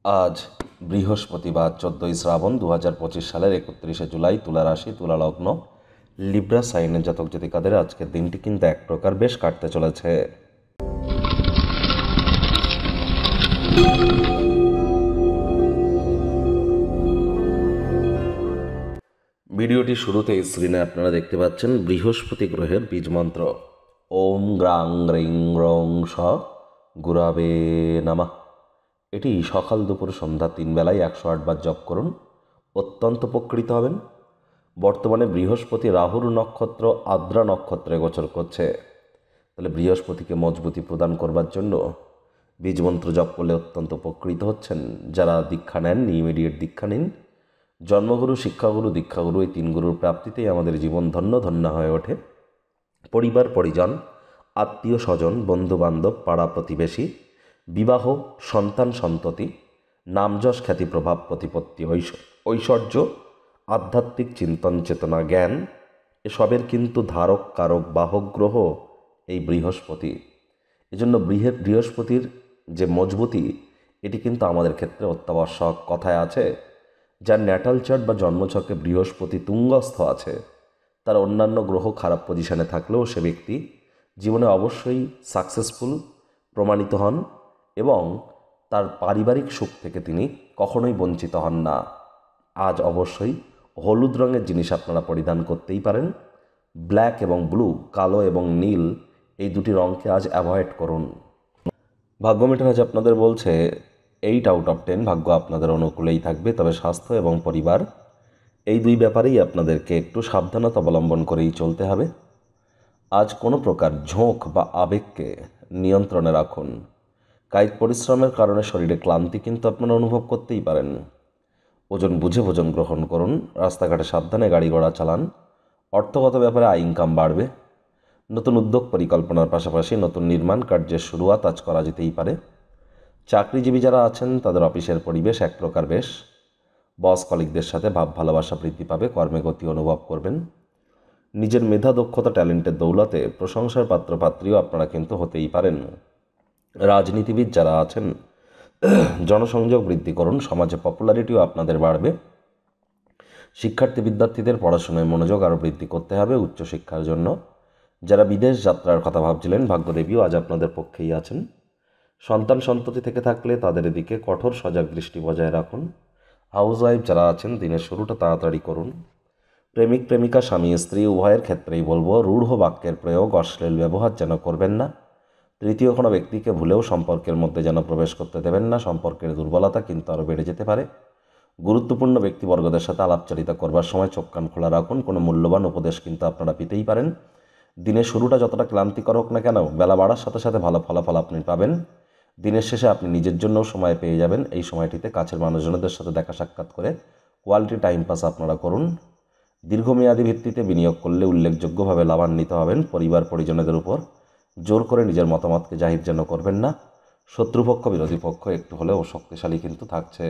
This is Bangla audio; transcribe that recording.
আজ বৃহস্পতিবার 14ই শ্রাবণ 2025 সালের 31শে জুলাই, তুলা রাশি, তুলা লগ্ন, লিব্রা সাইনের জাতক জাতিকাদের আজকের দিনটি কিন্তু এক প্রকার বেশ কাটতে চলেছে। ভিডিওটি শুরুতে স্ক্রিনে আপনারা দেখতে পাচ্ছেন বৃহস্পতি গ্রহের বীজ মন্ত্র ওম গ্রাং রিং রং স গুরাবে নমঃ। এটি সকাল দুপুর সন্ধ্যা 3 বেলায় 108 বার জপ করুন, অত্যন্ত উপকৃত হবেন। বর্তমানে বৃহস্পতি রাহুর নক্ষত্র আদ্রা নক্ষত্রে গোচর করছে, তাহলে বৃহস্পতিকে মজবুতি প্রদান করবার জন্য বীজমন্ত্র জপ করলে অত্যন্ত উপকৃত হচ্ছেন। যারা দীক্ষা নেননি, ইমিডিয়েট দীক্ষা নিন। জন্মগুরু, শিক্ষাগুরু, দীক্ষাগুরু এই 3 গুরুর প্রাপ্তিতেই আমাদের জীবন ধন্য ধন্য হয়ে ওঠে। পরিবার পরিজন, আত্মীয় স্বজন, বন্ধুবান্ধব, পাড়া প্রতিবেশী, বিবাহ, সন্তান সন্ততি, নামযশ, খ্যাতি, প্রভাব, প্রতিপত্তি, ঐশ্বর্য, আধ্যাত্মিক চিন্তন, চেতনা, জ্ঞান এসবের কিন্তু ধারক, কারক, বাহক গ্রহ এই বৃহস্পতি। এজন্য বৃহস্পতির যে মজবুতি, এটি কিন্তু আমাদের ক্ষেত্রে অত্যাবশ্যক। কথায় আছে, যার ন্যাটাল চার্ট বা জন্মছকে বৃহস্পতি তুঙ্গস্থ আছে, তার অন্যান্য গ্রহ খারাপ পজিশনে থাকলেও সে ব্যক্তি জীবনে অবশ্যই সাকসেসফুল প্রমাণিত হন এবং তার পারিবারিক সুখ থেকে তিনি কখনোই বঞ্চিত হন না। আজ অবশ্যই হলুদ রঙের জিনিস আপনারা পরিধান করতেই পারেন। ব্ল্যাক এবং ব্লু, কালো এবং নীল, এই দুটি রঙকে আজ অ্যাভয়েড করুন। ভাগ্য মিটার আজ আপনাদের বলছে 8 আউট অফ 10 ভাগ্য আপনাদের অনুকূলেই থাকবে, তবে স্বাস্থ্য এবং পরিবার এই দুই ব্যাপারেই আপনাদেরকে একটু সাবধানতা অবলম্বন করেই চলতে হবে। আজ কোনো প্রকার ঝোঁক বা আবেগকে নিয়ন্ত্রণে রাখুন। কায়িক পরিশ্রমের কারণে শরীরে ক্লান্তি কিন্তু আপনারা অনুভব করতেই পারেন। ওজন বুঝে ভোজন গ্রহণ করুন। রাস্তাঘাটে সাবধানে গাড়ি ঘোড়া চালান। অর্থগত ব্যাপারে আয় ইনকাম বাড়বে। নতুন উদ্যোগ পরিকল্পনার পাশাপাশি নতুন নির্মাণ কার্যের শুরুয়াত আজ করা যেতেই পারে। চাকরিজীবী যারা আছেন তাদের অফিসের পরিবেশ এক প্রকার বেশ। বস কলিগদের সাথে ভাব ভালোবাসা বৃদ্ধি পাবে, কর্মে গতি অনুভব করবেন। নিজের মেধা, দক্ষতা, ট্যালেন্টের দৌলতে প্রশংসার পাত্রপাত্রীও আপনারা কিন্তু হতেই পারেন। রাজনীতিবিদ যারা আছেন জনসংযোগ বৃদ্ধি করুন, সমাজে পপুলারিটিও আপনাদের বাড়বে। শিক্ষার্থী বিদ্যার্থীদের পড়াশোনায় মনোযোগ আরও বৃদ্ধি করতে হবে উচ্চশিক্ষার জন্য। যারা বিদেশ যাত্রার কথা ভাবছিলেন, ভাগ্যদেবীও আজ আপনাদের পক্ষেই আছেন। সন্তান সন্ততি থেকে থাকলে তাদের দিকে কঠোর সজাগ দৃষ্টি বজায় রাখুন। হাউস ওয়াইফ যারা আছেন দিনের শুরুটা তাড়াতাড়ি করুন। প্রেমিক প্রেমিকা, স্বামী স্ত্রী উভয়ের ক্ষেত্রেই বলবো রূঢ় বাক্যের প্রয়োগ, অশ্লীল ব্যবহার যেন করবেন না। তৃতীয় কোনো ব্যক্তিকে ভুলেও সম্পর্কের মধ্যে যেন প্রবেশ করতে দেবেন না। সম্পর্কের দুর্বলতা কিন্তু আরও বেড়ে যেতে পারে। গুরুত্বপূর্ণ ব্যক্তিবর্গদের সাথে আলাপচারিতা করবার সময় চোখ কান খোলা রাখুন। কোনো মূল্যবান উপদেশ কিন্তু আপনারা পেতেই পারেন। দিনের শুরুটা যতটা ক্লান্তিকর হোক না কেন, বেলা বাড়ার সাথে সাথে ভালো ফলাফল আপনি পাবেন। দিনের শেষে আপনি নিজের জন্যও সময় পেয়ে যাবেন। এই সময়টিতে কাছের মানুষজনদের সাথে দেখা সাক্ষাৎ করে কোয়ালিটি টাইম পাস আপনারা করুন। দীর্ঘমেয়াদী ভিত্তিতে বিনিয়োগ করলে উল্লেখযোগ্যভাবে লাভান্বিত হবেন। পরিবার পরিজনদের উপর জোর করে নিজের মতামতকে জাহির যেন করবেন না। শত্রুপক্ষ বিরোধী পক্ষ একটু হলেও শক্তিশালী কিন্তু থাকছে।